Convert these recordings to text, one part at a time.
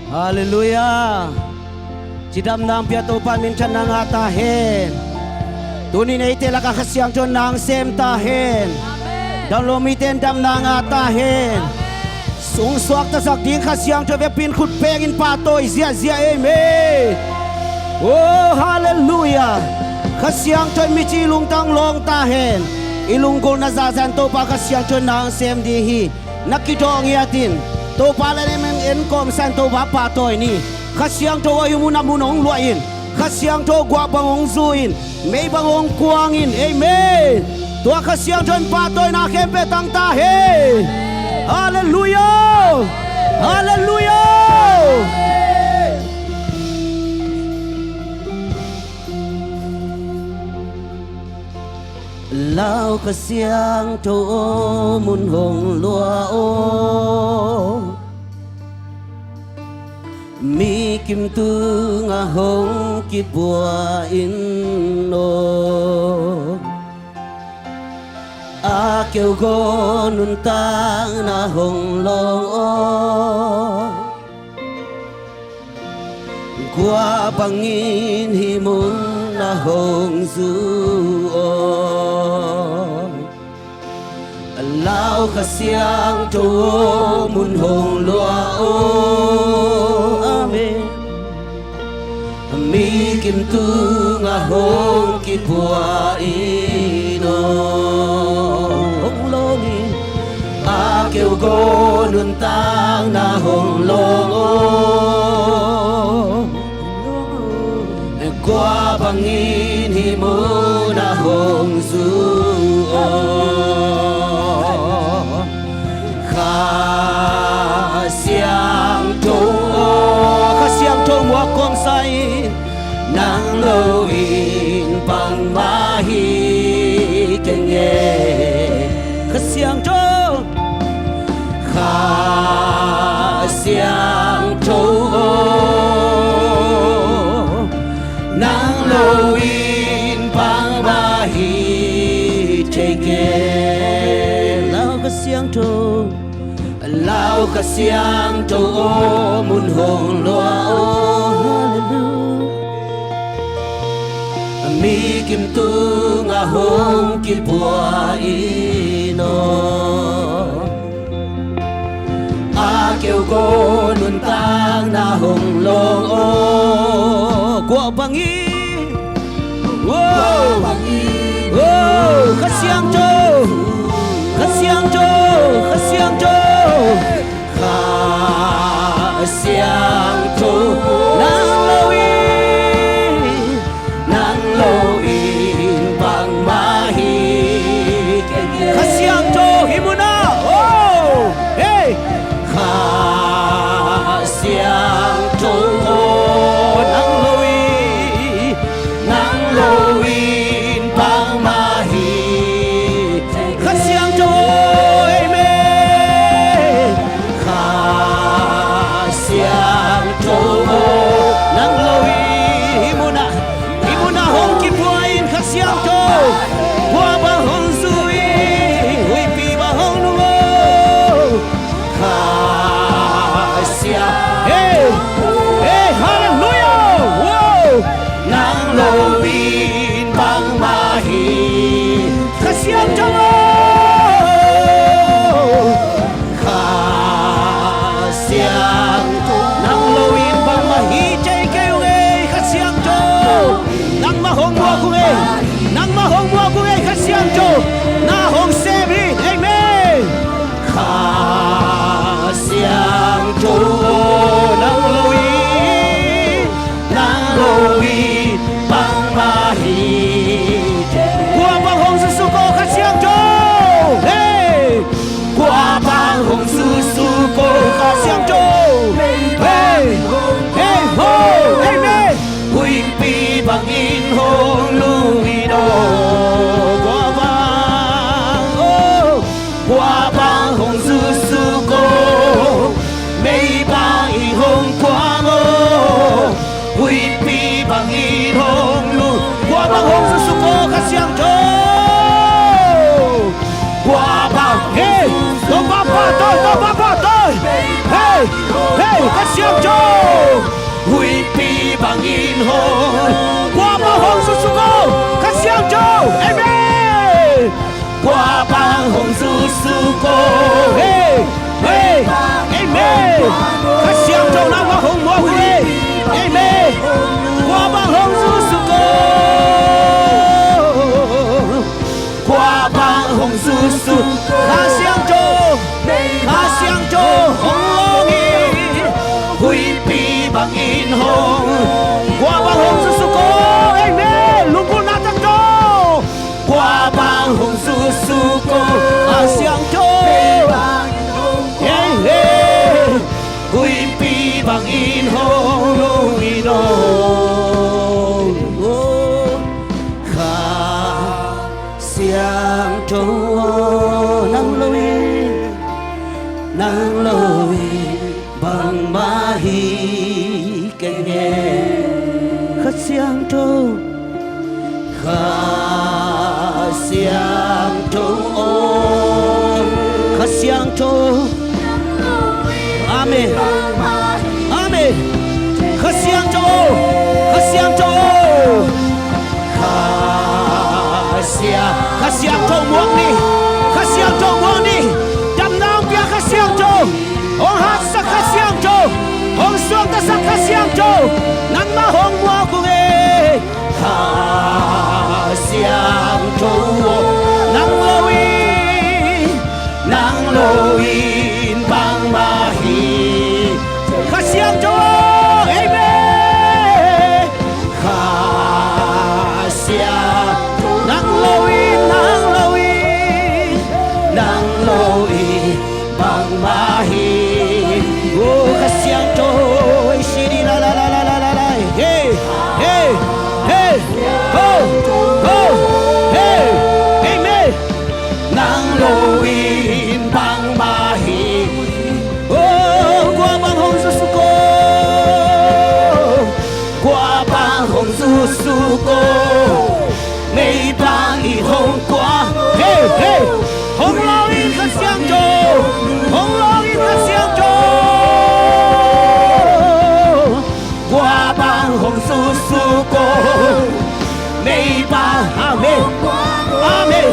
Hallelujah. Chidam nang piatupan minsan ng atahin. Tunin na itila kakasyang chon nang sem tahin. Dang lumitin dam nang atahin. Sung swak ta sak ding kasyang chon pin khut pengin patoy zia amen. Oh hallelujah. Kasyang chon michi lungtang long tahin. Ilunggol na zasan to pa kasyang chon nang sem dihi. Nakitong yatin. To pala naman enkom san to ba patoy ni. Kasyang to ay muna munong luain. Kasyang to gwa bangong zuin. May bangong kuangin. Amen. Tua kasyang to patoy na kempetang tahe. Hallelujah. Hallelujah. Lao kasyang to mun hong luao. Mi kim tu nga hong ki bua in no. A kêu go nun tang na hong long o. Qua bangin hi mun na hong zu o. Lao kasyang to mun hong lua o. Mi kim tu nga hong ki bua ino. Hong longi a kêu go nun tang na hong long o. Qua bangin hi mo na hong su o. Kasyang to kasyang to mo kong say nang loin pang mahi kenge. Kasyang to nang loin pang mahi kenge. Lao kasyang to lao kasyang to mun hong loa o. Mi kim tu nga hong ki bua ino. A kêu go nun tang na hong long o. Kwa bangi wow wow kasyang to kasyang to kasyang to kasyang to nang loin pang mahi kasyang to himuna oh hey kasyang to nang loin pang mahi kasyang to amen kasyang to nang loin himuna hong ki buain kasyang to bua bang hong sui hui pi bang hong nuo kasyang hey hey hallelujah wow nang loin bang mahi kasyang to kasyang nang loin bang mahi chay kayo kasyang to nang mahong mo ako nang mahong mo ako kasyang to na hong sebi amen kasyang to nang loin pang mahi kwa bang hong susuko kasyang to hey kwa bang hong susuko kasyang to hey hey ho amen hui pi bang in hong luino kwa bang hong susuko may bang i hong kwang o hui pi bang in hong lu kwa bang hong susuko kasyang to kwa bang hey to papa toy hey hey kasyang to bằng in hồn qua bao hồng su su cô khát xiang châu amen qua bao hồng su su cô hey hey amen khát xiang châu nào bao hồng mua quê amen qua bao hồng su su cô qua bao hồng su su khát xiang châu hồng long huy pi bằng in hồng qua bao hồng su su cô amen lung cô na tắc châu qua bao hồng su su cô xiang châu hey hey huy pi bằng in hồng long in hồng kha xiang châu nang lôi bằng ma hi cái nghe khát xiang châu khát xiang châu amen amen khát xiang châu khát xiang châu muộn đi khát xiang châu muộn đi đâm nong bia khát xiang châu ông hát sắc khát xiang châu ông xuông ta sắc khát xiang châu nắng ma hồng mua cùng e khát xiang châu nắng lôi bằng ma hi khát xiang châu amen khát xiang nắng lôi bằng ma hi khát xiang châu xì đi la la la la la la la hey hey hey ho ho hey amen nang lôi bằng ma hi qua bằng hồng su su cô qua bằng hồng su su cô mấy bằng ít hồng qua hey hey hồng lôi khát xiang châu hồng lôi khát xiang châu qua bằng hồng su su cô mấy bằng amen amen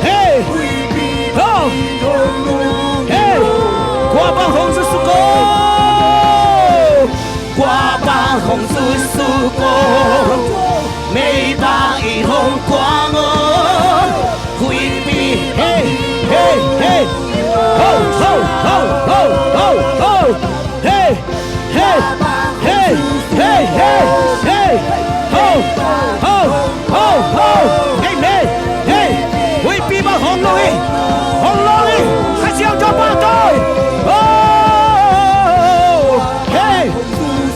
hey ho hey qua bằng hồng su su cô qua bằng hồng su su cô mấy bằng ít hồng qua ngô huy pi hey hey hey ho ho ho ho ho ho hey hey hey hey hey hey ho ho ho ho amen hey huy pi bằng hồng lôi khát xiang cho ba tôi hey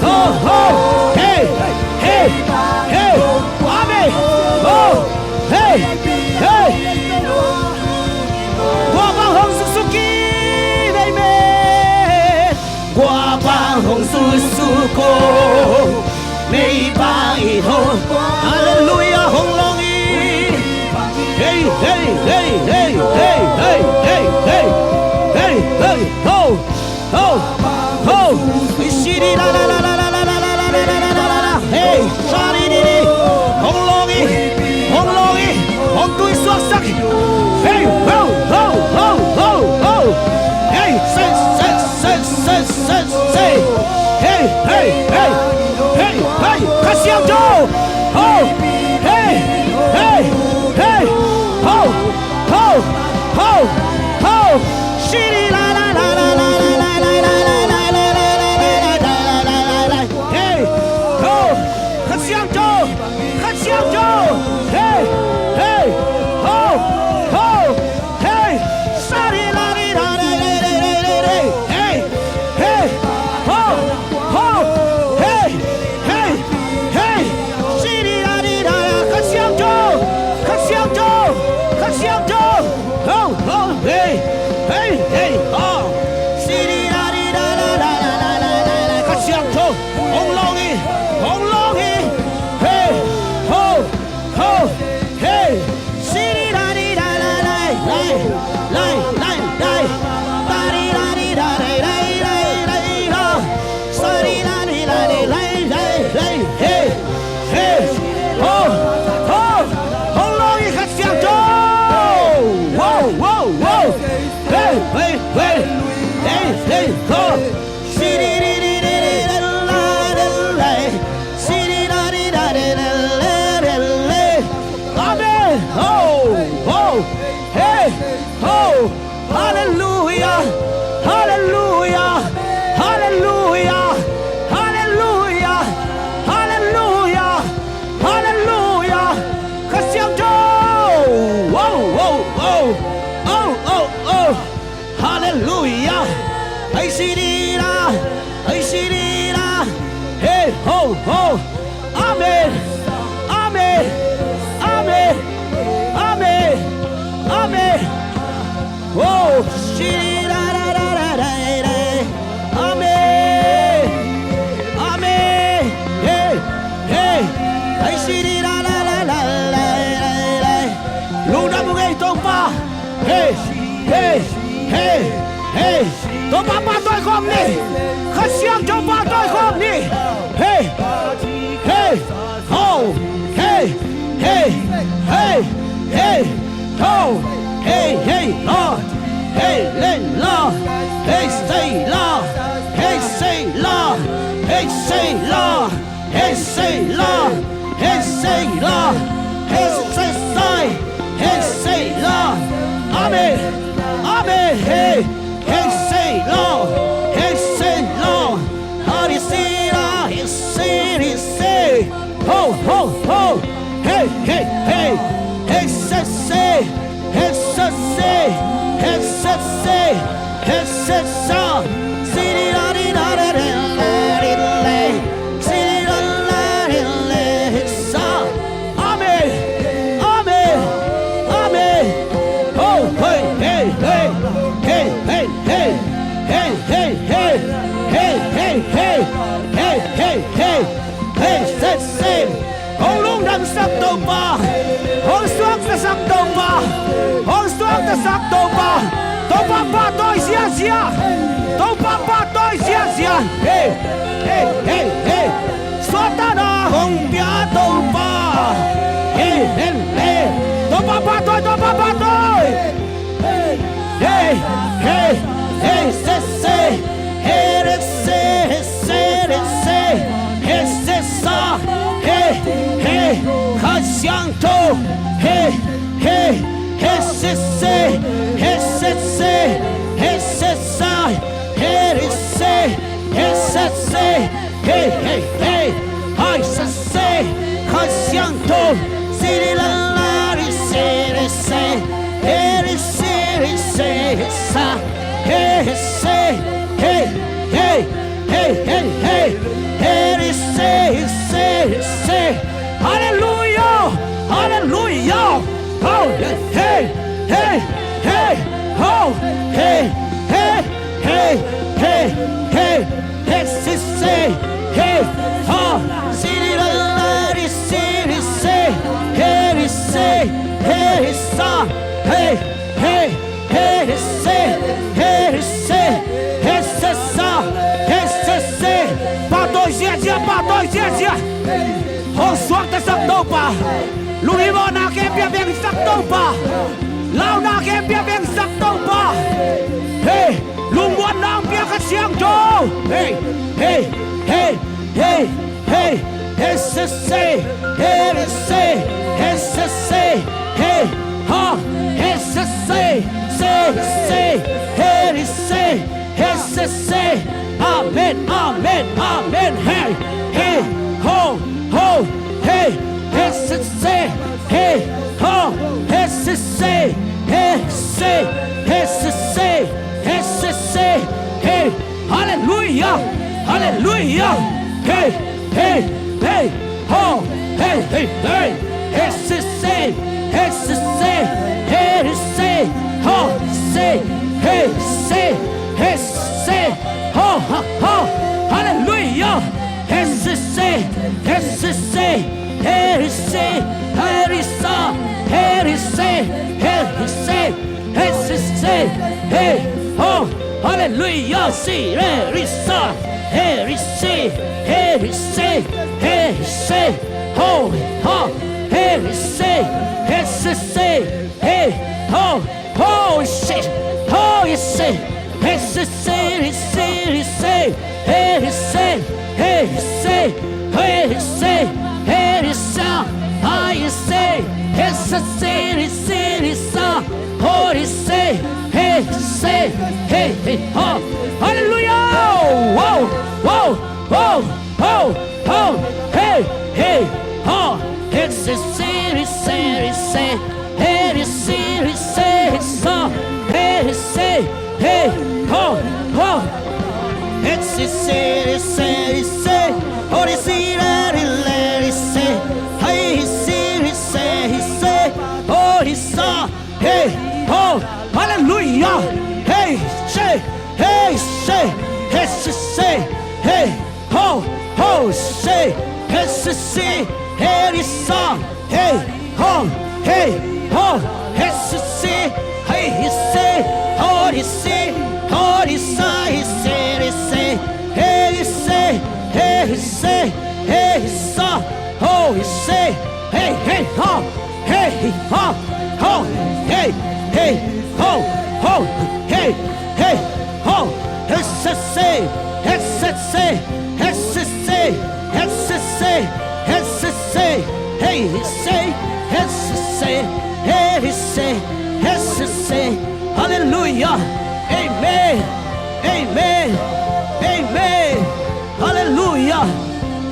ho ho hey hey hey amen hey hey qua bằng hồng su su ki amen qua bằng hồng su su cô mấy ba ít hồng hallelujah hồng long hey hey hey hey hey hey hey hey hey hey ho ho ho xì đi la la la la la la la la la la la la hey sa đi đi đi hồng long hồng tui xuất sắc hey ho ho ho ho ho hey say hey hey hey hey hey khát xiang châu ho hey hey hey ho ho ho ho xì đi la la la la la la la la la la la la la hey ho khát xiang châu hey hey ho ho hey sa đi la đi la la la hey hey ho ho hey hey hey xì đi la đi la khát xiang châu ho ho hey hey hey ho xì đi la đi la la la la la la khát xiang châu hồng long hey ho ho hey xì đi la đi la la la la la la ta đi la đi la la la la la sa đi la đi la la la la Hallelujah. Hey, Sirira. Hey, Sirira. Hey, ho, ho. Amen. Amen. Amen. Amen. Amen. Oh, Sirira. Amen. Amen. Hey, hey. Hey, Sirira. Lungdam mong itong pa. Hey, hey, hey, hey. Topa patoy kom ni. Kasyang topa patoy kom ni. Hey, hey, ho, hey, hey, hey, hey, ho, hey, hey, Lord. Hey, let Lord. Hey, say Lord. Hey, say Lord. Hey, say Lord. Hey, say Lord. Hey, say Lord. Hey, say say. Hey, say Lord. Amen. Amen. Hey, hey, say Lord. Hey, say Lord. How do you see Lord? He say, he say. Ho, ho, ho. Hey, hey, hey. Hey, say, say. Hey, say, say. Hey, say, say. Hey, say, say. See, da, di, da, da, da, da, di, da. See, da, da, di, da, sa. Amen. Amen. Amen. Oh, hey, hey, hey. Hey, hey, hey. Hey, hey, hey. Hey, hey, hey. Hey, hey, hey. Hey, say, say. Oh, Lungdam sakto pa. Oh, Suan na sakto pa. Oh, Suan na sakto pa. Topa patoy siya siya. Topa patoy siya siya. Hey, hey, hey, hey. Suata na hong piato pa. Hey, hey, hey. Topa patoy, topa patoy. Hey, hey, hey, say, say. Hey, say, say, say. Hey, say, sa. Hey, hey, kasyang to. Hey, hey, hey, say, say. Hey, say, say. Hey, say, say. Hey, say. Hey, say, say. Hey, hey, hey. I say, say. Kasyang to. Siri la la, say, say. Hey, say, say, sa. Hey, say. Hey, hey, hey, hey, hey. Hey, say, say, say. Hallelujah. Hallelujah. Oh, hey, hey, hey, oh, hey, hey, hey, hey, hey, hey, say, hey, oh, see the light, see, say, hey, say, hey, sa, hey, hey, hey, say, hey, say, hey, sa, hey, say, patoy siya, oh, swak na sakto pa. Lumimo na kempiang sakto pa. Lao na kempiang sakto pa. Hey, lumuan na ang PIAKKHIAT to. Hey, hey, hey, hey, hey, hey, say, hey, say, hey, say, hey, ha, hey, say, say, hey, say, hey, say, amen, amen, amen, hey, hey, ho, ho, hey, hey, say, hey, ho, hey, say, hey, say, hey, say, hey, say, hey, hallelujah, hallelujah, hey, hey, hey, ho, hey, hey, hey, hey, say, hey, say, hey, say, ho, say, hey, say, hey, say, ho, ha, ho, hallelujah, hey, say, hey, say, hey, say, hey, sa, hey, say, hey, say, hey, say, hey, ho, hallelujah, see, hey, sa, hey, say, hey, say, hey, say, ho, ha, hey, say, hey, ho, ho, say, ho, you say, hey, say, hey, say, hey, say, hey, say, hey, say, hey, sound, I say, hey, say, sa, oh, say, hey, hey, ho, hallelujah, whoa, whoa, whoa, whoa, whoa, hey, hey, ho, hey, say, hey, sa, hey, say, hey, say, say, say, oh, he say, let it say, hey, he say, oh, he saw, hey, oh, hallelujah, hey, say, hey, say, hey, ho, say, hey, say, hey, he saw, hey, ho, hey, say, hey, he say, oh, he say, oh, he saw, he say, hey, he say, hey, he say, hey, he saw, oh, he say, hey, hey, ho, hey, ho, hey, hey, ho, hey, hey, ho, hey, say, hey, say, hey, say, hey, say, hey, say, hey, he say, hey, say, hey, he say, hey, say, hallelujah, amen, amen, amen, hallelujah,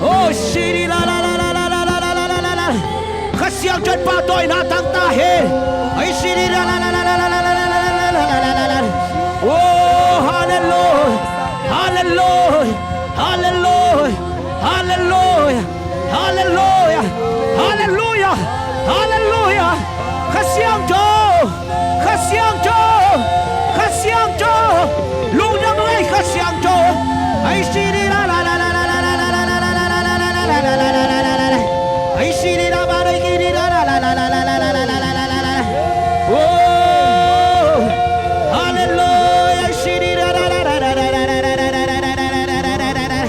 oh, shiri la la la la la la la la la la la, kasiang chon pa toy na tang ta he, ay shiri la la la la la la la la la la la la la, oh, hallelujah, hallelujah, hallelujah, hallelujah, hallelujah, hallelujah, hallelujah, kasiang chon, kasiang chon, kasiang chon, Lungdam ay kasiang chon, ay shiri la la la la la la la la la la la la la la la la la, ay shiri la ba ay kiri la la la la la la la la la la la la la, oh, hallelujah, shiri la la la la la la la la la la la la la,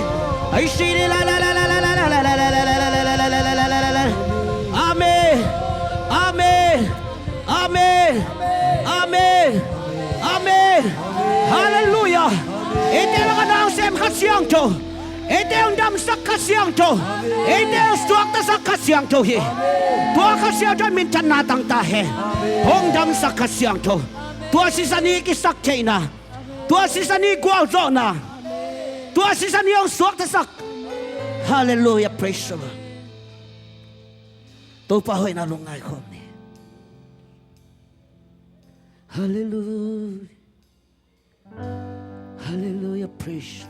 ay shiri la la la la la la la la la la la la la, amen, amen, amen, amen, amen, hallelujah. Ito lang ang sem kasyang to. Ito ang dam sa kasyang to. Ito ang suwak na sa kasyang to. Tua kasyang to minsan natang tahe. Hong dam sa kasyang to. Tua si sani kisak na. Tua si sani guwalzo na. Tua si sani ang suwak na sak. Hallelujah, praise the Lord. Ito pa ho'y nalungay ko ni. Hallelujah. Hallelujah, praise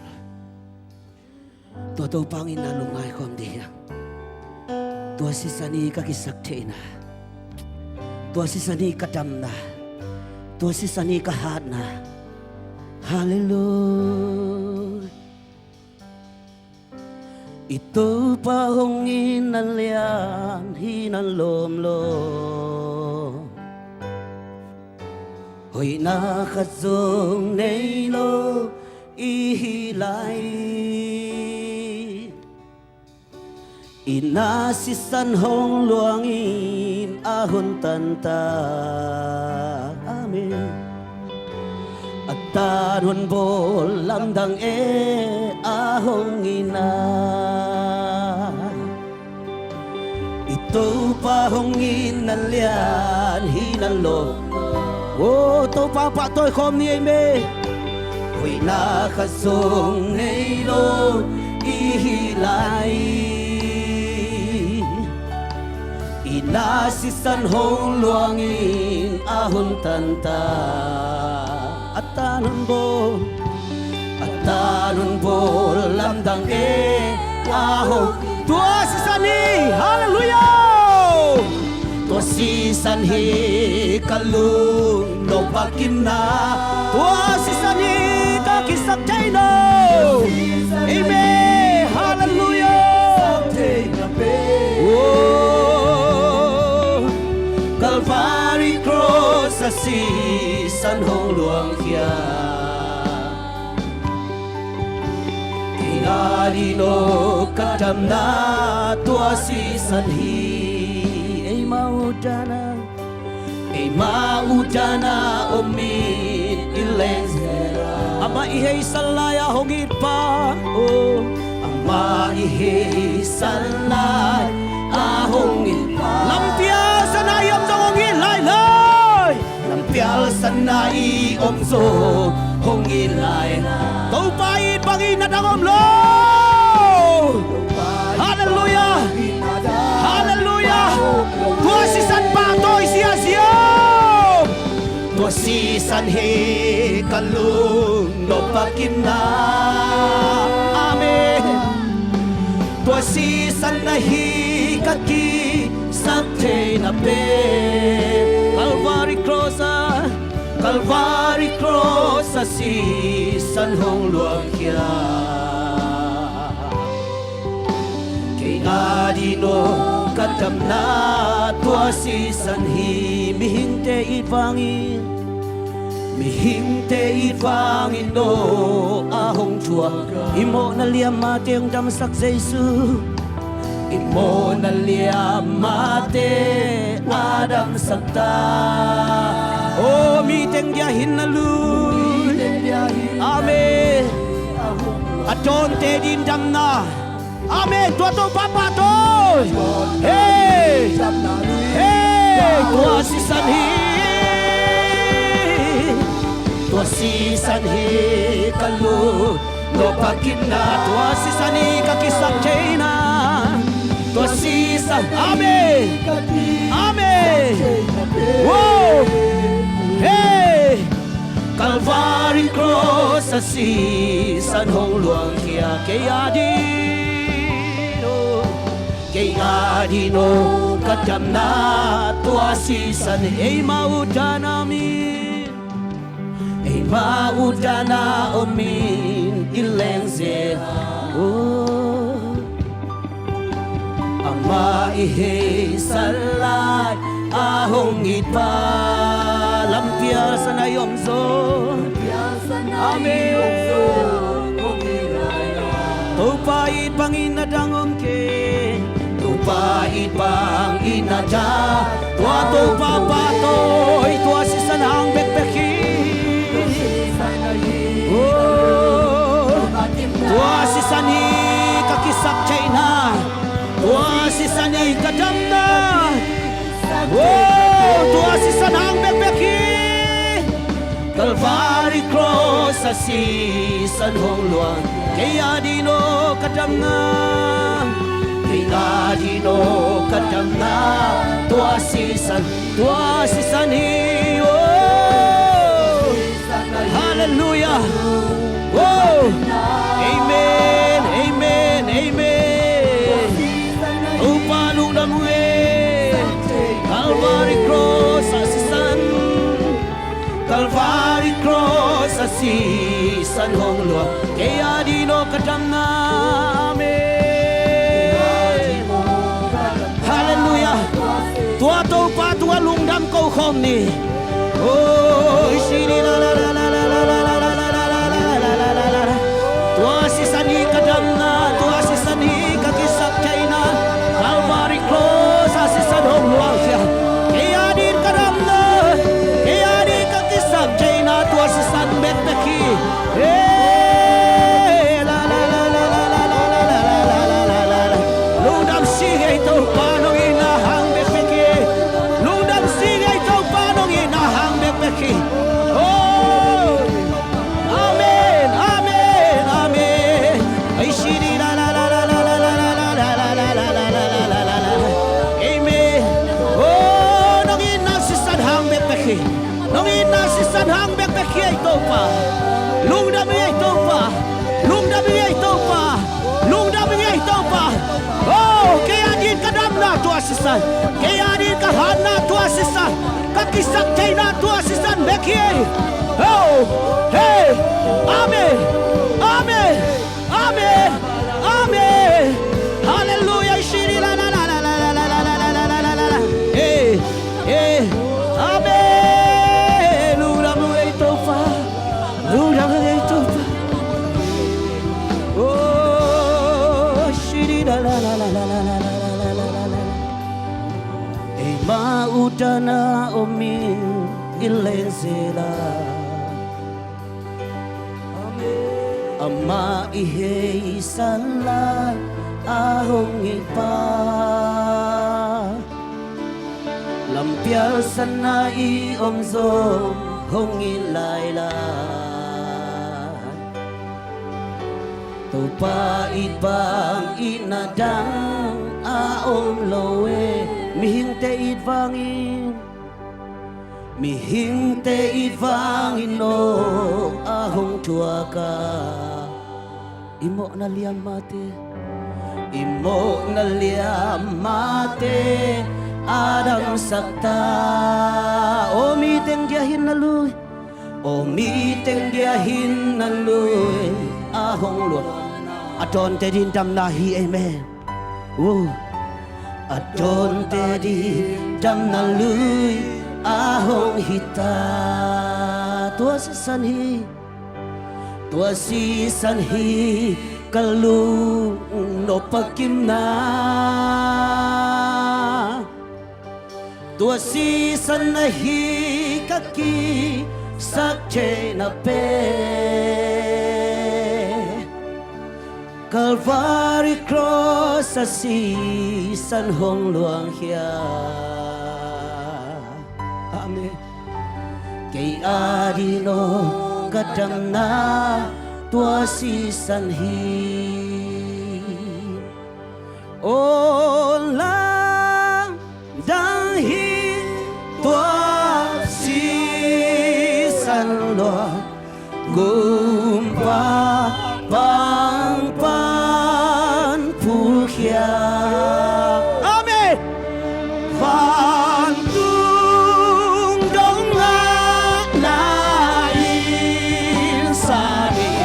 the Lord. Pangin nalungay ko diya. Tua si sani kakisakte na. Tua si sani kadam na. Tua si sani kahat na. Hallelujah. Ito pa hong inalian hinalomlom. Hoy nakazong nelo ihilay inasisan hong luangin ahon tanta. Amen. At tanon bol lamdang ahong ina. Ito pa hong inalian hinalom. Oh, to papa toy kom ni me. Hoy nakasong nelo ihilay inasisan hong luangin ahon tanta. At tanong bo lamdang ahong tua si sani. Hallelujah. Tua si sanhi kalung no pakim na. Tua si sanhi kakisak chayno. Amen. Hallelujah. Oh, Calvary cross sa si san hong luang hiya. Kinalino kadam na tua si sanhi. Maudana omit ilenzera. Ama ihey salaya hongit pa. Oh, ama ihey salay ahongit pa. Lampial sanayam sa hongit laylay. Lampial sanay omso hongit lay. Tupait panginat ang omlo. Hallelujah. Hallelujah. Tua si san patoy siya. Tua si san he kalung no pakim na. si san na hi kaki sakte na pe Calvary cross si san hong luang kia kay adino katam na tua si san hi mihinte ivangin no ahong chua imo na liam mateng dam sak Jesu imo na liam mate adam sakta oh miteng dia hinalu amen aton te din dam na amen tua to papa to hey tua si san hi kalu no pakina tua si san hi kakisak chena tua si san amen wow hey Calvary cross si san hong luang kia kay adino katam na tua si san ay maudana omin ilenze ama ihe salay ahong itpa lampiar sana yomzo amen tupait panginadangong ke tupait panginada tua to papatoy tua si sanang bekbeki tua si sani kakisak china tua si sani kadamna tua si sanang bekbeki Calvary cross si san hong luang kay adino kadamna tua si sani hallelujah amen upa lungdam Calvary cross si san hong luang kay adino kadam na amen hallelujah tua to pa tua lungdam ko khom ni oh shiri la la la la la la la la la la tua si sani kadam na tua si sani kakisak china Calvary cross si san hong luang sia kay adin kadam na kay adin kakisak china tua si san bekbeki la la la la la la la la la la la lungdam sigay to panong inahang bekbeki lungdam sigay to panong inahang bekbeki oh amen ay shiri la la la la la la la la la la la la amen oh nong inang si san hang bekbeki nong inang si san hang bekbeki ay to pa lungdam ay to pa oh kaya din kadam na to asisan kaya din kahan na to asisan kakisak chay na to asisan beki oh hey amen hallelujah shiri la la la la la la la la la hey amen lungdam ay to pa oh shiri la la la la la la la la ay maudana omin ilenzela ama ihey sanla ahong ipa lampiar sana iomzo hong ilayla tupa ibang inadang aom lowe mihinte idvangin no ahong tuaka imo na lian mate imo na liam mate adang sakta omiteng dia hinaluy omiteng dia hinaluy ahong lo adon te din dam nahi amen adon te di dam naluy ahong hita tua si sanhi kalu no pakim na tua si sanhi kaki sakche na pe Calvary cross sa si san hong luang hiya amen kay adino kadam na tua si sanhi o lang dahil tua si san luang gumpa pang pan pulkya amen Bandung dong lain sani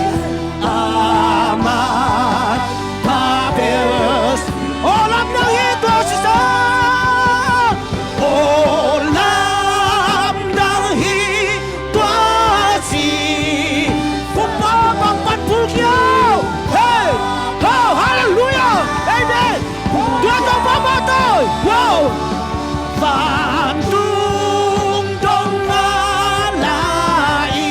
amat tabes olam nang itu sisa olam nang itu si pupa pang pan pulkya hey oh hallelujah amen Dia tahu apa tu wow Bandung dong nalai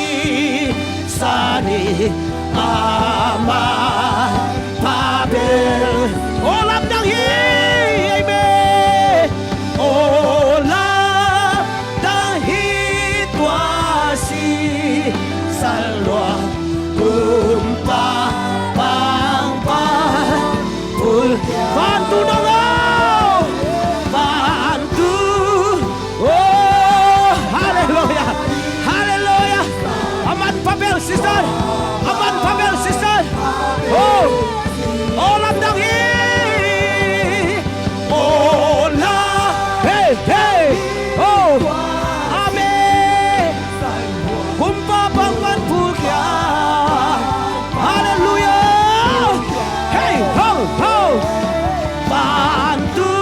sani amat pabel olam dang hi amen olam dang hi tuasi salwa kumpa pangpa pul bantu dong bantu oh haleluya haleluya aman pabel sister oh olam dang hi olam hey hey oh amen kumpa pangpan pulkya haleluya hey ho ho bantu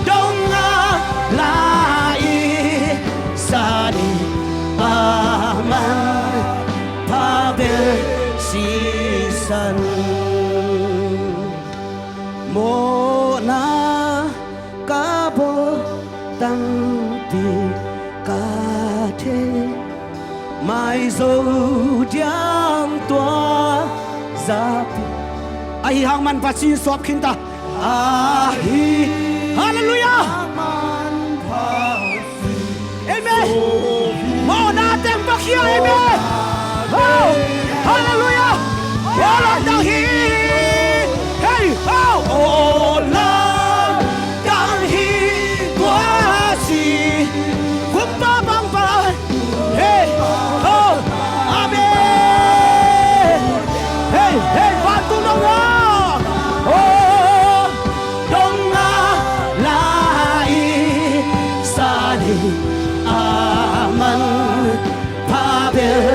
dong lai sani aman pabel sisan mo na kabo tang pi kate mai zo diang tua zapi ai hang man pasi sop kinta ahi hallelujah amen mo na tem bakia amen oh hallelujah olam dang hi hey oh olam dang hi kuasi kumpa bang bang hey oh amen hey hey bantu dong oh dong lai sani aman pabel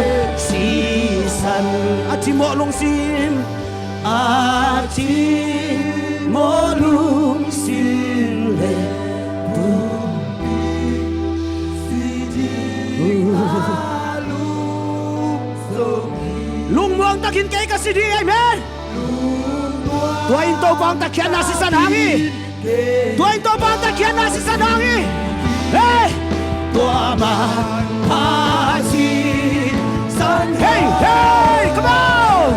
sisan ati mo long sim ati mo long sim le lung muang takin kay kasidi amen tuain to bang takyan nasi sanangi tuain to bang takyan nasi sanangi hey tua man pasi san hey hey come on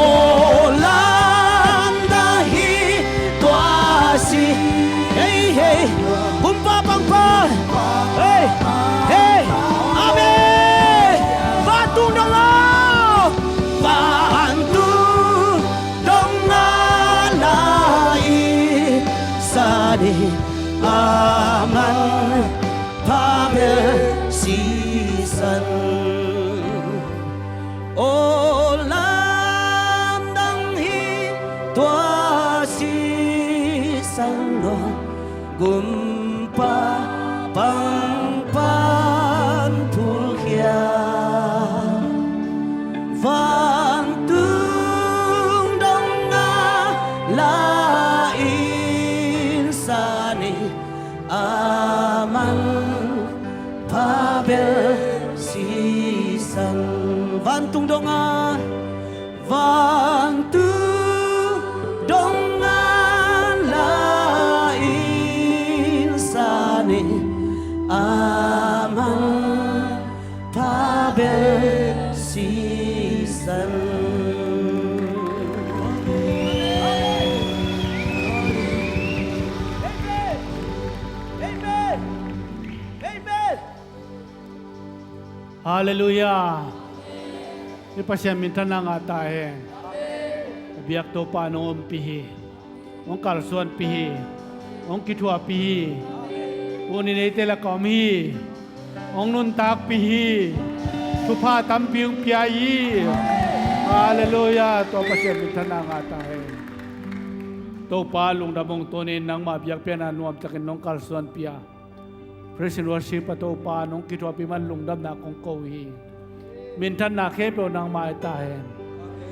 olam dahi tuasi hey hey kumpa pangpa hey hey amen bantu dong bantu dong lai sani aman pabel sisan sang no gumpa pang pan thul khia van tung dong nga la in sani aman pabel sisan van tung dong nga van tung dong nga la in sani aman pabel sisan Hallelujah. Ipasya mintan ng atahe. Biyak to pa nung pihi. Nung kalsuan pihi. Nung kitwa pihi. Unin itela kami. Nung nuntak pihi. Tupa tampiyong piyayi. Hallelujah. To pasya mintan ng atahe. To pa lungdamong tunin ng mabiyak piya na nuwam takin nung kalsuan piya. Praise and worship at upa nung kitwa piman lungdam na kong kowi. Mintan na kepo ng maitahin.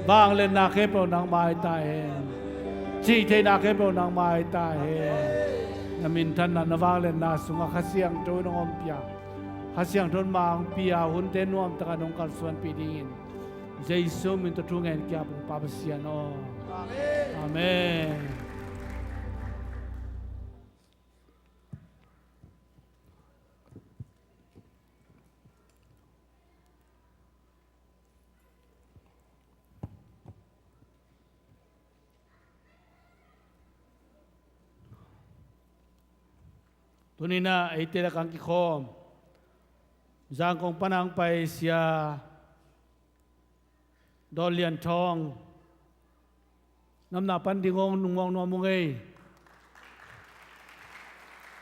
Bang len na kepo ng maitahin. Chite na kepo ng maitahin. Na mintan na navang len na sunga kasiyang to ng ompya. Kasiyang to mang piya hunte nuam taka nung kalsuan pidingin. Jesus mintutungan kaya pong papasyan o. Amen. Amen. Tunina ay tilakang kikom. Zang kong panang pay siya Lian Thang. Namnapan dingong nungwang numungay.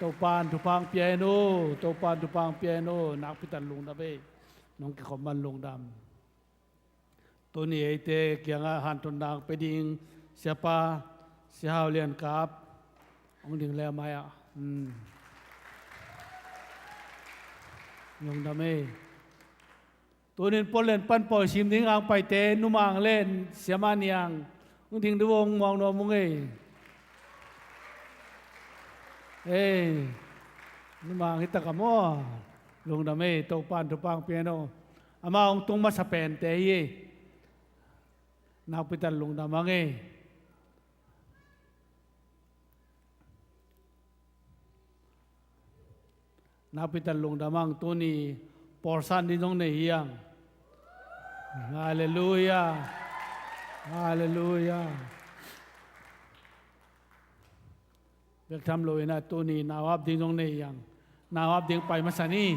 Tupang piano. Tupang piano. Nakpitan Lungdam eh. Nung kikoman Lungdam. Tuni ay te kaya nga hanton na pwedeng siya pa siya Lian Kap. Ang ding lea maya. Lungdam eh. Tunin po len pan po simding ang paite numang len siya man yang ding duwong mong nomong eh. Numang kita ka mo. Lungdam eh. Tupang piano. Amaong tung masapente eh. Napitan Lungdam eh. Napitan Lungdamang tuni porsan dinong nehiyang. Hallelujah. Hallelujah. Bertam lo ina tuni nawab dinong nehiyang. Nawab ding pay masani.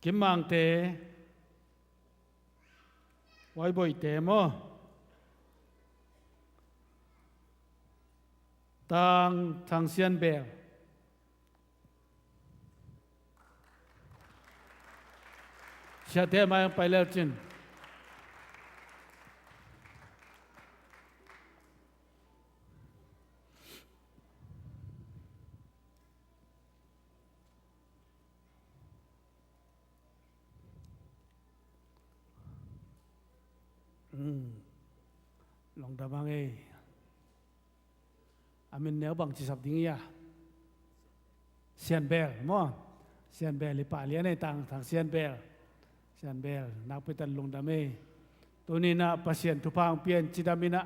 Kapmang te wai boy te mo. Thang sian bel. Siya te mayang pailerchin. Lungdam eh. Amin nếu bằng chỉ sập tiếng ya, sian bel, mo, sian bel lipa lian này thang sian bel, nak pitan Lungdam eh, tuni na pasien tupang pian cidamina,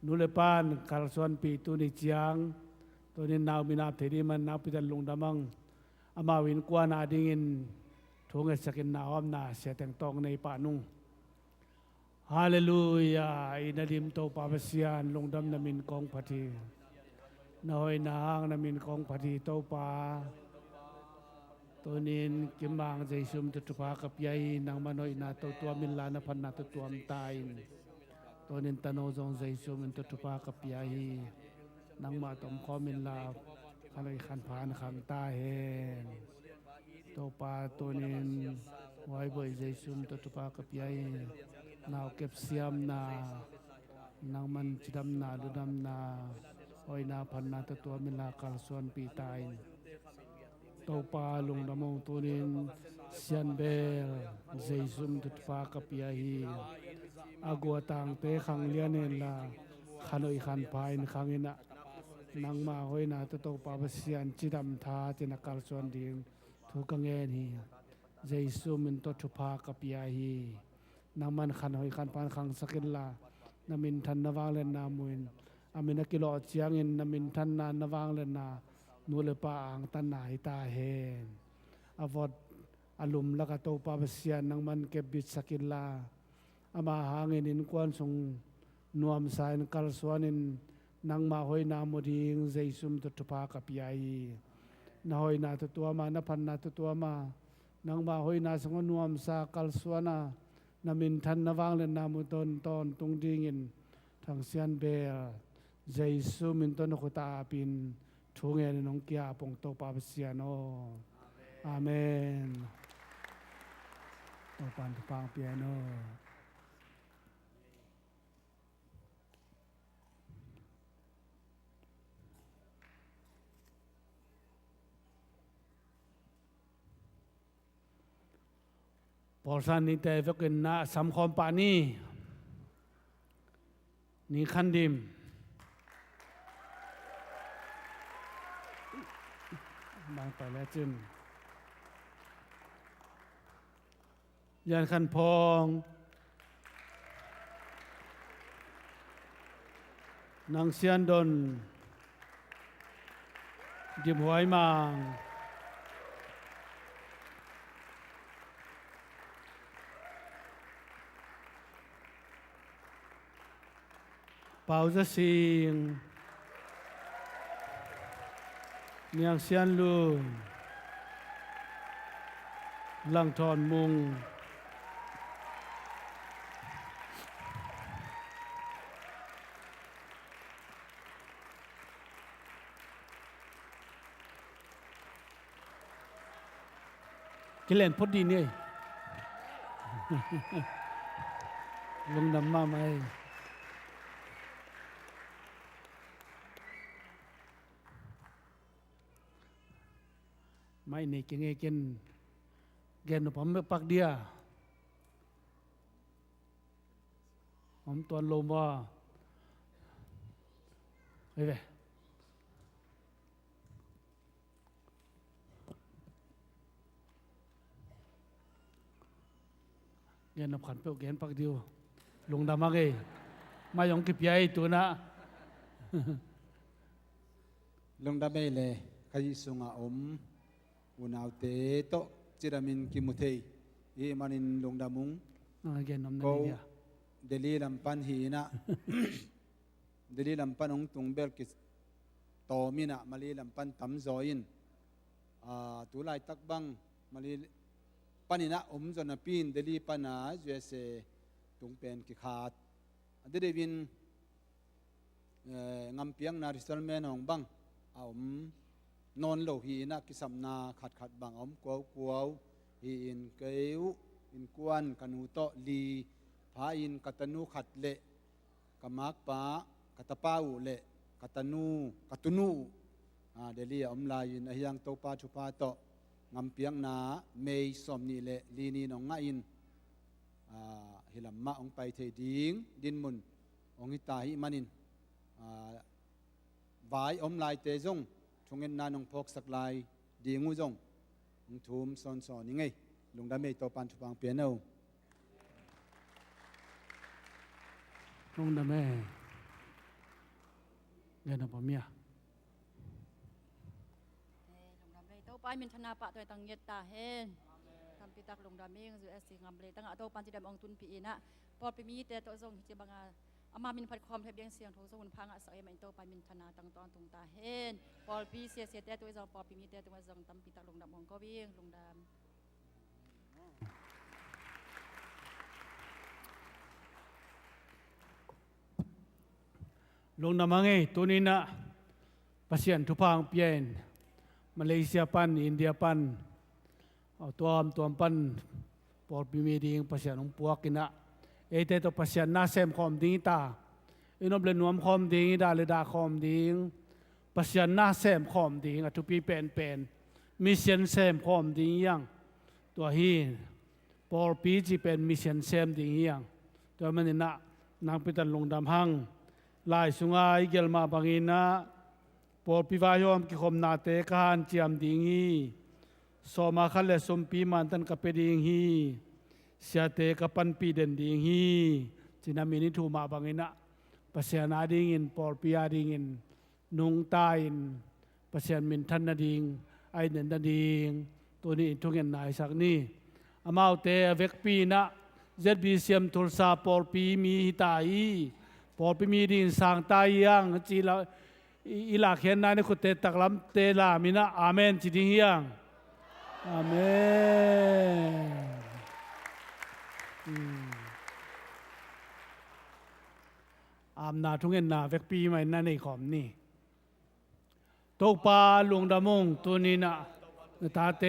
nulepan kalsuan pi tuni ciang, tuni naw minap tedi man nak pitan Lungdamang, amawin kuan adingin, tunget sakin nawam na seteng tong na ipanung. Hallelujah, inadim to papasian Lungdam namin kong pati. Nahoy nahang namin kong patito pa. Tunin Kapmang Jaysum tutupa kapyay nang manoy na tutuamin lanapan na tutuam tayin. Tunin tanozong Jaysum tutupa kapyay nang matom komin la kalay kanpan kang tahin. Topa tunin way boy Jaysum tutupa kapyay na Thiam na nang man chidam na ludam na oi na pan na tatua min la kal suan pi tai tau pa lungdamong tunin sian bel zeisum tut fa kapia hi agua tang te khang lian en la khanoi khan pai n khangina nang ma hoi na tau pa sian chidam tha tina kal suan ding thu ka nge ni zeisum min to thu pha kapia hi nang man khanoi khan pan khang sakin la namin than nawang len na muin amina kilo chiang in namin than na nawang len na nu le pa ang tan nai ta hen avot alum la ka to pa sian nang man ke bit sakin la ama hangin in kwan sung nuam sain kal suanin nang ma hoi na mo ding zeisum to tupa ka piai na hoi na to tua ma na pan na to tua ma nang ma hoi na sung nuam sa kal suana namin than nawang len na mo ton tung ding in thang sian bel zeisum min ton ko ta pin thung en nong kia pong to pa sian o amen to pan to pang piano Polsan ni te vekin na sam khom pa ni ni khandim mangไปแล้วจึงยันขันพองนางเซียนดนดิมหวยมางเป่าจะสิงเนียงเซียนลูลังทอนมุงกิเลนพอดีเนี่ยลงดำมาไหมไม่นี่กินเกินเกณฑ์ผมไม่ปักเดียผมตัวลมว่าไปเกณฑ์ขันเปลวเกณฑ์ปักเดียวลงดำมาไงมายองกิบใหญ่ตัวน่ะลงดำไม่เลยขยิสุงอาอุณาวเตโตจิรามินกิมุเทยเยมันินลงดามุงก็เดลีลำปันหีนะเดลีลำปันองตุงเบลกิสโตมินะมาลีลำปันตั้มจอยน์ตุไลตักบังมาลีปันินะจนปีนเดลีปันาเจเสตุงเป็นกิขาดเดลีวินงำเปียงนาริสตอลเมนองบังนอนโลหีนะกิสัมนาขัดบางกัวฮีอินเกวอินกวนกันูโตลีพาอินกัตนูขัดเละกมากปากัตป้าอุเละกัตนูเดลีลายินยังโตปาชุปาโตงำเปียงนาเมย์สมนี่เละลีนีนองง่ายฮิลัมมะองไปเทดิงดินมุนองหิตาหิมันินวายลายเตจงชงเงินนานองพกสักลายดีงูจงทุ่มซ้อนๆยังไงลุงดำไม่โตปันชุปังเปียโนลุงดำไม่เงินอะไรเมียลุงดำไม่โตไปมินชนะปะตัวตังเยตาเฮนทำพิทักษ์ลุงดำไม่ยังอยู่สิงห์เลยตั้งโตปันจิดำองตุนปีนะพอไปมีแต่โตจงที่บางอามามินพัดความเทบเบียงเสียงโทสมุนพังอ่ะสายมันโตไปมินธนาตั้งตอนตุงตาเฮนพอปีเสียแต่ตัวจงพอปีมีแต่ตัวจงตั้มปีตักลงดำมองก็วิ่งลงดำลงดำมังไงตัวนี้นะภาษาทุพางเปลี่ยนมาเลเซียปันอินเดียปันเอาตัวปันพอปีมีดีภาษาหนุ่มปวกินะเอเตตัวภาษาหน้าเซมคอมดีตา อินอบเลนวมคอมดิงดาเลดาคอมดิงปัสยันหน้าแซมคอมดิงทุปีเป็นมิเชนแซมคอมดิงยังตัวฮีปอลปีจีเป็นมิเชนแซมดิงยังตัวมันนี่นะนางพิตันลงดำหังลายสุงไอเกลมาบังอินะปอลปีวายอมกิคมนาเตกานเจียมดิงฮีสมาคัลเลสมปีมันตันกับเปดิงฮีเสียเตกับปันปีเดนดิงฮีจินามินิทูมาบังอินะปัสยานาดิงินปอลปียาดิงินนุงตายินปัสยานมินทันนาดิงไอเดนนาดิงตัวนี้ทุกอย่างนายสักนี่อามาเตเวกปีนะ ZBCM Tulsa ปอลปีมีตายปอลปีมีดินสางตายยังจีละอิลาเขียนนายนคุเตตักลำเตลามินะอาเมนจิดิงยังอาเมนอามนาทุกเงินนาเวกปีใหม่นั่นในขอมนี่ตกปลาหลวงดำมงตัวนี้นะตาเต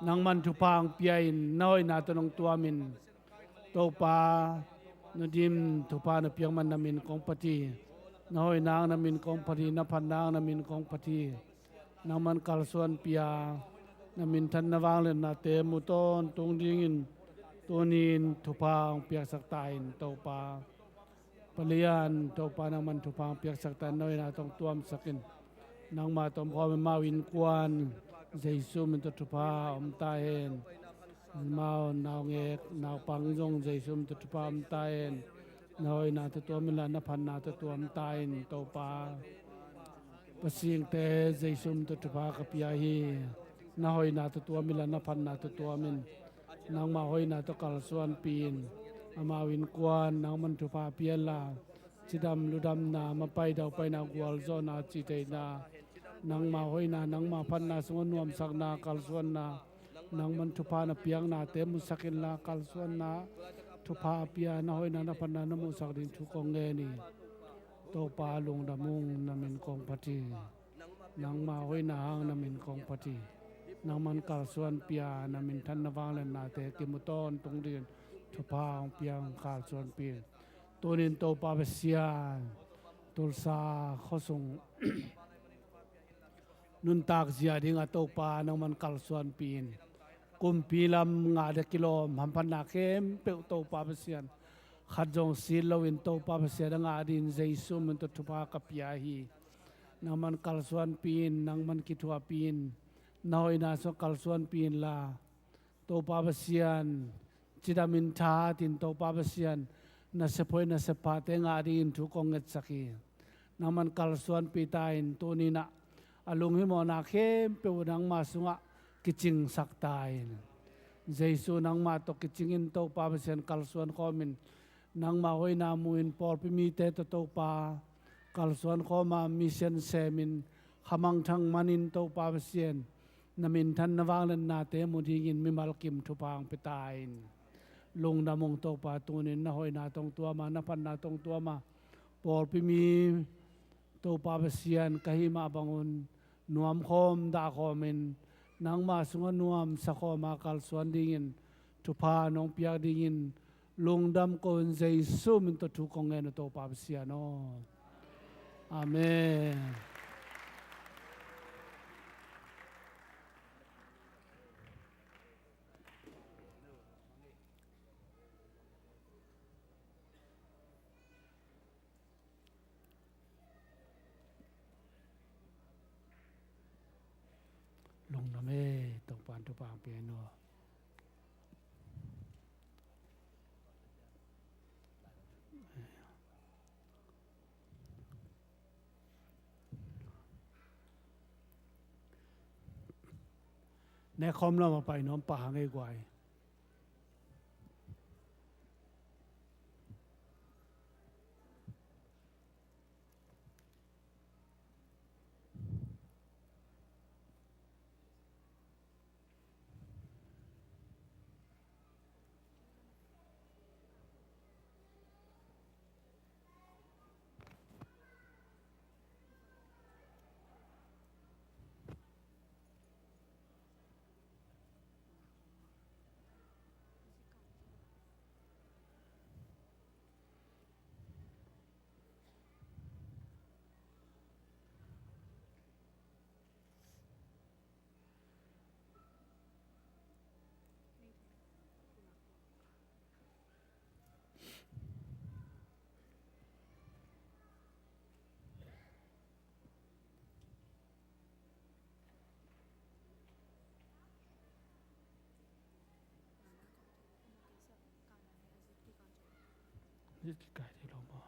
นังมันทุพังเปียนน้อยนาตนงตัวมินตกปลานดิมทุพานเปียงมันนามินของปฏิน้อยนางนามินของปฏินพันนางนามินของปฏินางมันกัลส่วนเปียนามินทันนวางเลนนาเตมุตอนตรงดิ่งตัวนี้ทุพังเปียกสักตายตกปลาปลียนตกปานังมันทุพังเปียกสักแต่น้อยนาต้องตัวมสักินนางมาตอมพอมมาวินกวนใจซูมันตุทุพาอมตายเองมานาวเงกนาวปังยงใจซูมันตุทุพาอมตายเองน้อยนาตัวมิลานพันนาตัวอมตายโตปาปสิงเตใจซูมันตุทุพากพิยาฮีน้อยนาตัวมิลานพันนาตัวมินนางมาหอยนาตัวกัลสวนปีนอามาวินกวนนางมันทุพาเปียลาจิดำลุดำนามาไปดาวไปนากวลโซนาจิเตนานังมาหอยนานางมาพันนาสงวนนวมสักนากัลสวนนานังมันทุพานาเปียงนาเตมุสักินลากัลสวนนาทุพาเปียนาหอยนาพันนานมุสักดินทุกองเงนีโตปาลงดามุงนามินกองปฏินังมาหอยนาหางนามินกองปฏินังมันกัลสวนเปียนามินทันนวางเลนนาเตกิมุตอนตรงเดียนทุพาเปียงกัลสวนเปียตัวนินโตปาเบเซียตุลซาข้อส่งนุนตากเสียดิ่งอโตปานังมันกัลสวนปีนกุมปีลำงาเดกิโลหัมพันนาเข้มเปโตปาเบเซียนขัดจงซีลวินโตปาเบเซียนงาดินใจซุมันตุทุพากับยาฮีนังมันกัลสวนปีนนังมันกิทัวปีนน้อยนาสกัลสวนปีนลาโตปาเบเซียนจิดามินทาตินโตปาเบเซียนนาเสพอยนาเสพาเตงาดินทุกองเงสักีนังมันกัลสวนปีตายตัวนี้นะอลุงหิมอนาเข้มเปวนังมาสุงะกิจิงสักตายใจสูนังมาตกกิจิงอินโตปาเปเซนกัลส่วนข้อมินนังมาหอยนามุอินปอลพิมีเตตโตปากัลส่วนข้อมามิเซนเซมินขมังทังมันินโตปาเปเซนนามินทันนวางเลนนาเตมุทิงินมิมัลกิมทุพางไปตายลงดามงโตปาตูนินนาหอยนาตรงตัวมานาพันนาตรงตัวมาปอลพิมีโตปาเปเซนกะหิมาบังอุนนวมคอมดาคอมินนางมาสุงนวมสะคอมากัลสวนดิ่งทุพานองเปียกดิ่งลงดำโกนใจสู้มินตุทุกองเงินโตปาเสียโนอาเมนลงน้ำเอตกปานทุปางเปียโนในคอมเรามาไปน้องป่าง่ายกว่า cái thì lo mà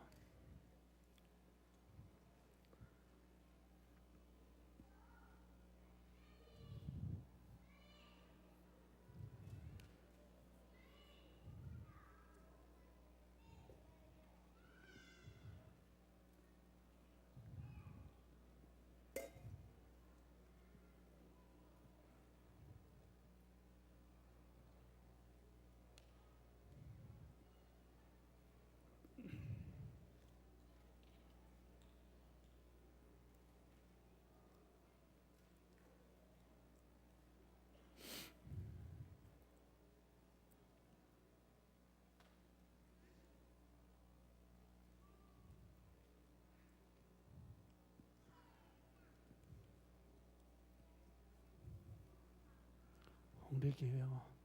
không biết gì không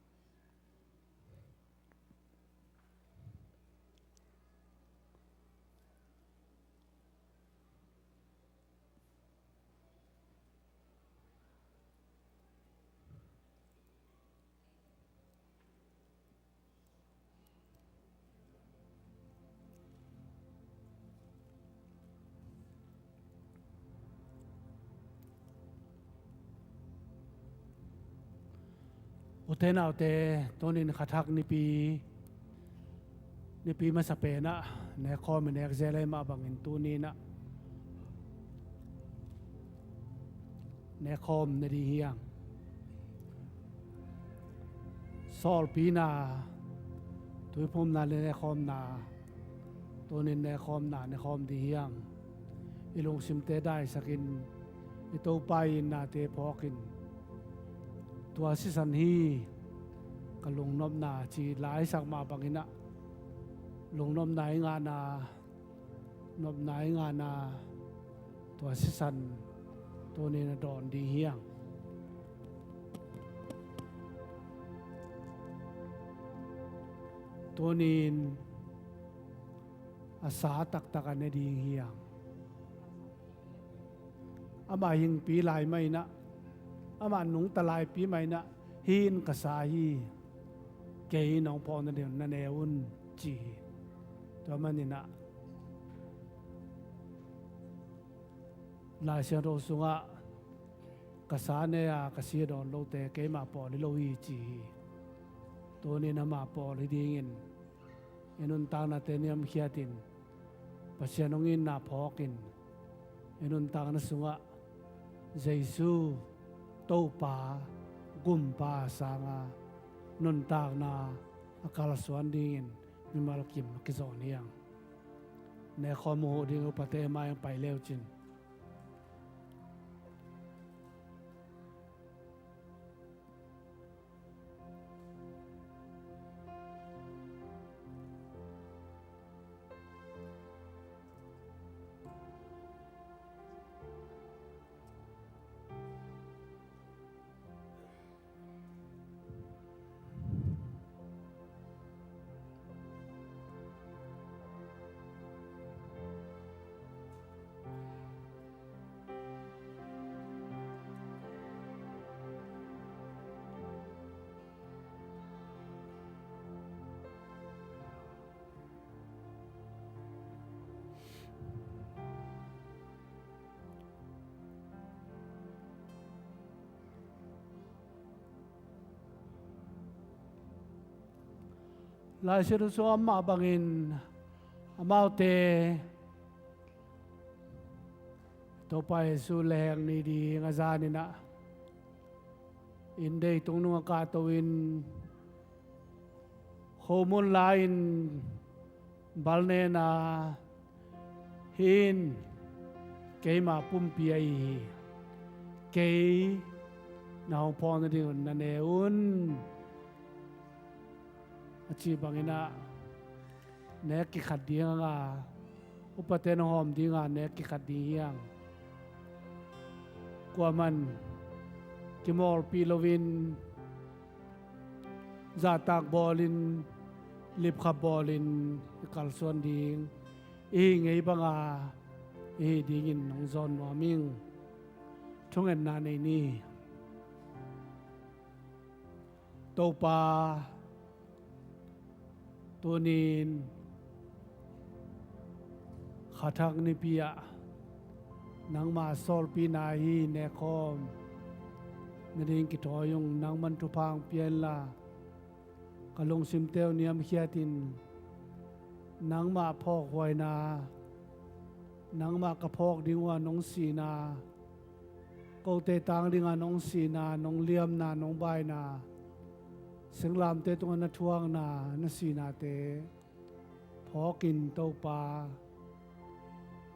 thế nào thế tôi nên khát thắc ni pi mà sắp na nè kho mình nè dễ lấy mà bằng tu ni na nè kho mình đi hiang sol pi na tôi phom na nè kho na tôi nên nè kho đi hiang ilong sim te dai sakin ito pai na te phokin tua si san hi ka lung nom na chi lai sak ma bangina lung nom nai nga na tua si san to ne na don di hiang to nin asa tak tak ane di hiang ama hing pi lai mai na ama nung talai pi mai na hin kasahi ke nong pon na ne un chi to manina la sia ro sunga kasane a kasia don lo te ke ma po ni lo hi chi to ni na ma po li dingin enun ta na te niam hiatin pasianongin na phokin enun ta na sunga Jesu to pa gum pa sanga nun ta na akala suan dingin mi malkim ki zon yang ne khomo ding upate ma yang pai leo chin la siru so amma bangin amaute to pa su leng ni di ngazani na inde tung nu ka to in homon lain balne na hin ke ma pum pi ai ke na pon di na ne un chi bangina ne ki khadinga nga upaten hom dinga ne ki khadiyang kwaman kimol pilovin zatak bolin lip khabolin kalson ding ngei banga dingin nong zon noming thungen na nei ni topa tunin Hatlang ni pia nang ma sol pi na hi ne khom nading kitoyong nang man tupang pian la kalong simteo niam hiatin nang ma phok hoi na nang ma ka phok dingwa nong si na câu tê tang dinga nong si na nong liam na nong bai na senglam te tung na thuang na si na te phokin to pa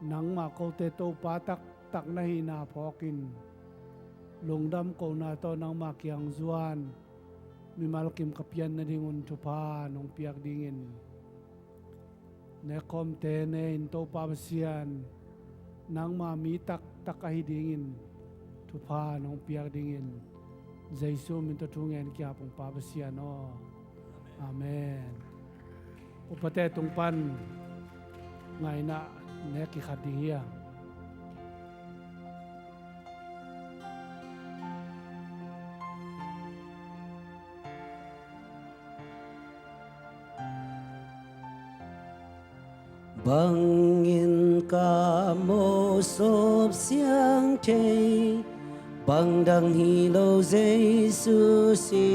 nang ma câu tê to pa tak na hi na phokin Lungdam ko na to nang ma kyang Suan mi malkim kapyan na dingun tupa nong piak dingin ne kom te ne in to pa basian nang ma mi tak ahi dingin tupa nong piak dingin Jaisu min to tungen kya pong pa basian no amen upate tung pan ngai na ne ki khadingia Bangin ka mo sop siang te bang dang hilo Giêsu si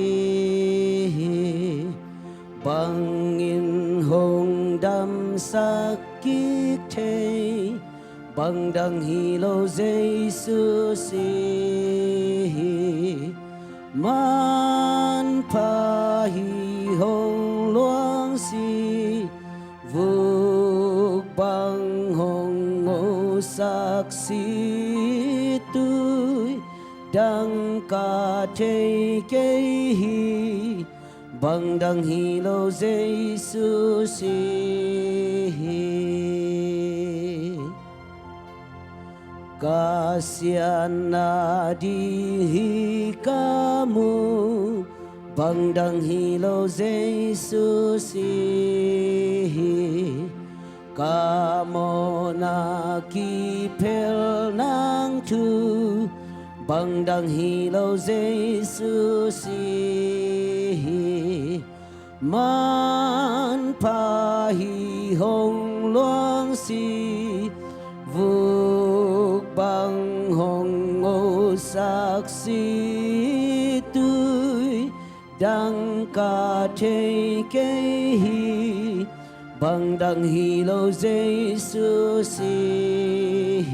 bangin hong dam sakik te bang dang hilo Giêsu si man pa hi hong luang si vuk bang hong ngô sắc si tươi đăng ca thế cây hi bang đăng hi lô Giêsu si ca sian na đi hi ca mu bang đăng hi lô Giêsu si ca mô na ki pel nang tu bang đăng hi lô Giêsu si man pa hi hong luang si vuk bang hong ngô sắc si tươi đăng ca thế cây hi bang đăng hi lô Giêsu si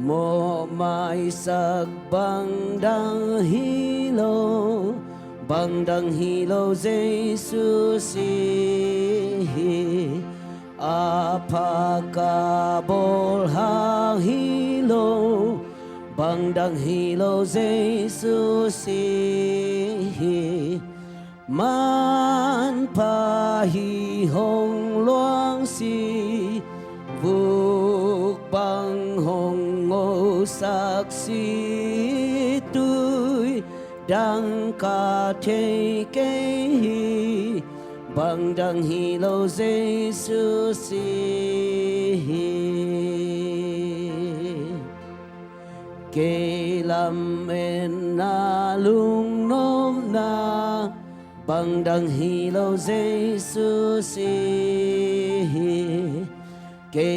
mo mai sắc bang đăng hi lô Giêsu si apaka bol ha hi lô bang đăng hi lô Giêsu si man pa hi hong luang si vuk bang hong ngô sắc si tươi đăng ca thế cây hi bang đăng hi lô Giêsu si kê lam en na lung nom na bang đăng hi lô Giêsu si kê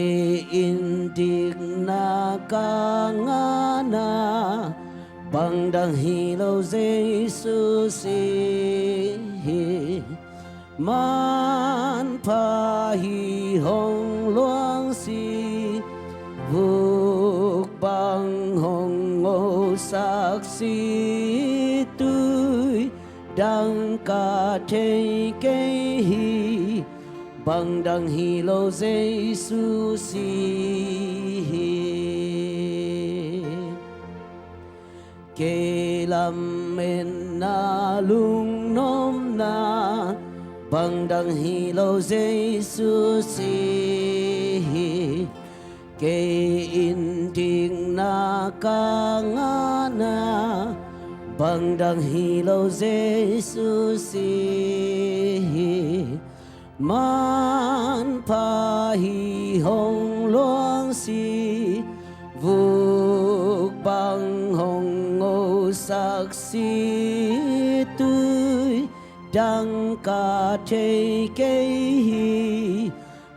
in dik na ka nga na bang đăng hi lô Giêsu si man pa hi hong luang si vuk bang hong ngô sắc si tươi đăng ca thế cây hi bang đăng hi lô Giêsu si kê lam en na lung nom na bang đăng hi lô Giêsu si kê in ting na ka nga na bang đăng hi lô Giêsu si man pa hi hong luang si vuk bang hong ngô sắc si tươi đăng ca thế kế hi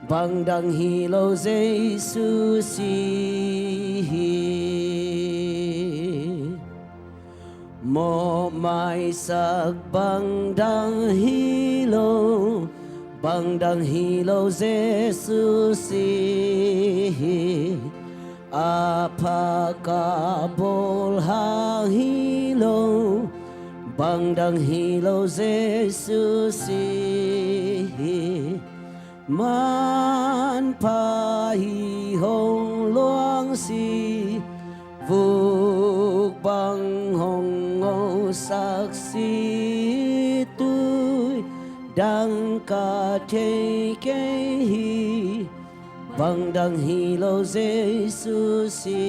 bằng đăng hi lâu Giêsu si một mai sắc bằng đăng hi lâu Giêsu si apakabol hang hi lâu bằng đăng hi lâu Giêsu si man pa hi hong loang si vuk bằng hong ngô sắc si tôi đăng ca thế kế hi bằng đăng hi lâu Giêsu si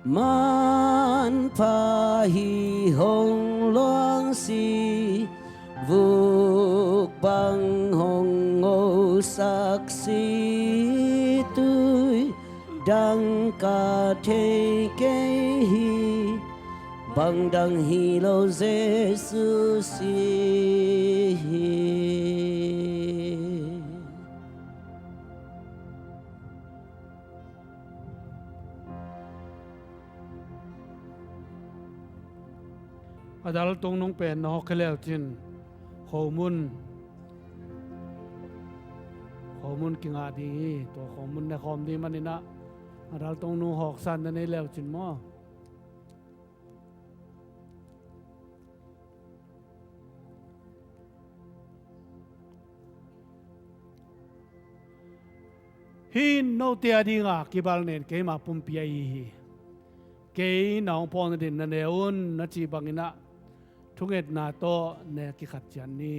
man pa hi hong loang si vuk bằng hong ngô sắc si tôi đăng ca thế kế hi bằng đăng hi lâu Giêsu si adal tong nong pen no khelel chin khomun kinga di to khomun na khom di manina adal tong nong hok san na nei leo chin mo hin no tia di nga kibal nen ke ma pum pi hi ke nong pon din na neun na chi bangina thunget na to ne ki khat chan ni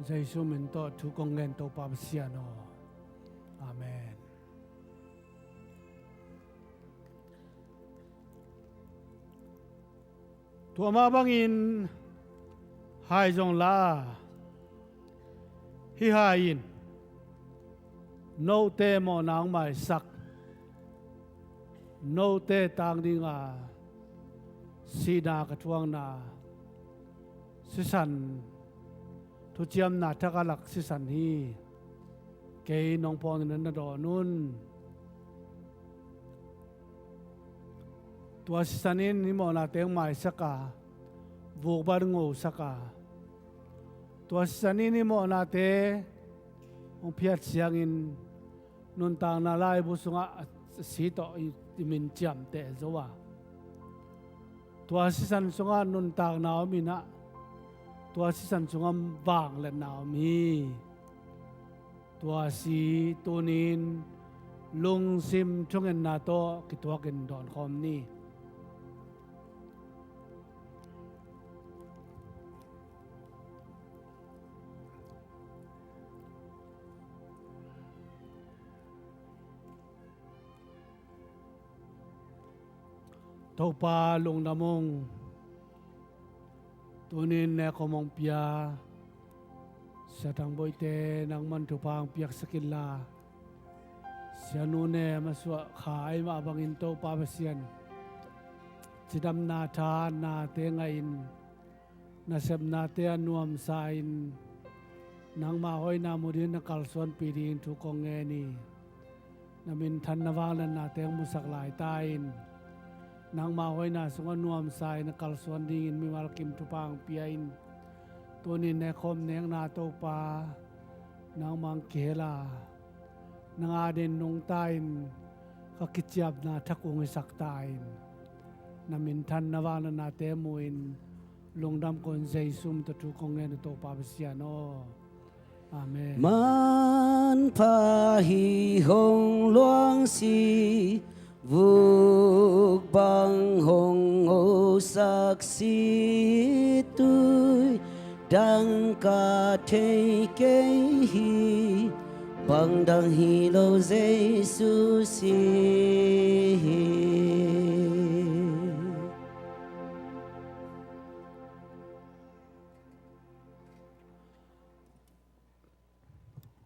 Giêsu mình to thu con nghen to pa siano amen tua ma bangin hai jong la hi hain no te mo nang mai sak no te tang ding a sida ka thuang na sisan thu chiam na thakalak sisan hi ke nong pon nan na do nun tua sisanin ni mo na teng mai saka vuk bar ngo saka tua sisanin ni mo na te ong phiat siangin nun tang na lai bu sunga si to min chiam te zowa tua sisan sunga nun tang na mina tua sisan sungam vang le naw mi tua si tunin lung sim chungen na to kitwa ken don khom ni to pa Lungdamong tunin ne komong pia sa tang boite nang man tupang piak sakilla sianu ne maswa khai ma bangin to pa basian chidam na tha na te ngain na sep na te anuam sain nang ma hoi na mudin na kalson pidin thu kong nge ni namin than na wang na te musak lai tain nang ma hoi na sunga nuam sai na kalsuan dingin mi malkim tupang piain tunin ne khom neng na to pa nang mang kela nang aden nong tain kakichiap na thakung isak tain namin than na wala na te muin Lungdam kon Giêsu ta tu kong ngen to pa bisiano amen man pa hi hong loang si vuk bằng hồng ngô sắc si tôi đăng ca thế kế hi bằng đăng hi lâu Giêsu si